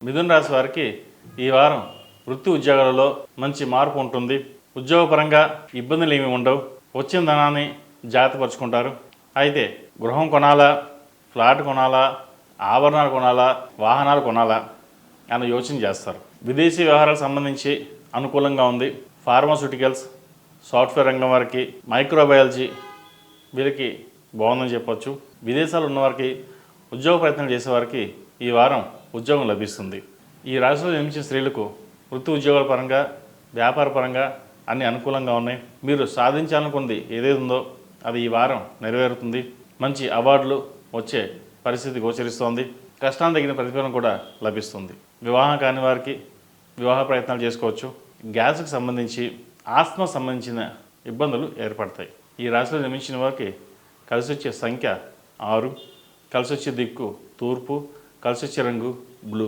మిథున రాశి వారికి ఈ వారం వృత్తి ఉద్యోగాలలో మంచి మార్పు ఉంటుంది. ఉద్యోగపరంగా ఇబ్బందులు ఏమి ఉండవు. వచ్చిన ధనాన్ని జాగ్రత్తపరుచుకుంటారు. అయితే గృహం కొనాలా, ఫ్లాట్ కొనాలా, ఆభరణాలు కొనాలా, వాహనాలు కొనాలా అని యోచన చేస్తారు. విదేశీ వ్యవహారాలకు సంబంధించి అనుకూలంగా ఉంది. ఫార్మాస్యూటికల్స్, సాఫ్ట్వేర్ రంగం వారికి, మైక్రోబయాలజీ వీరికి బాగుందని చెప్పొచ్చు. విదేశాలు ఉన్నవారికి, ఉద్యోగ ప్రయత్నాలు చేసేవారికి ఈ వారం ఉద్యోగం లభిస్తుంది. ఈ రాశిలో జన్మించిన స్త్రీలకు వృత్తి ఉద్యోగాల పరంగా, వ్యాపార పరంగా అన్ని అనుకూలంగా ఉన్నాయి. మీరు సాధించాలనుకుంది ఏదేది ఉందో అది ఈ వారం నెరవేరుతుంది. మంచి అవార్డులు వచ్చే పరిస్థితి గోచరిస్తోంది. కష్టానికి తగిన ప్రతిఫలం కూడా లభిస్తుంది. వివాహం కాని వారికి వివాహ ప్రయత్నాలు చేసుకోవచ్చు. గ్యాస్కి సంబంధించి, ఆస్మా సంబంధించిన ఇబ్బందులు ఏర్పడతాయి. ఈ రాశిలో జన్మించిన వారికి కలిసి వచ్చే సంఖ్య 6, కలిసి వచ్చే దిక్కు తూర్పు, కలిసి వచ్చే రంగు బ్లూ.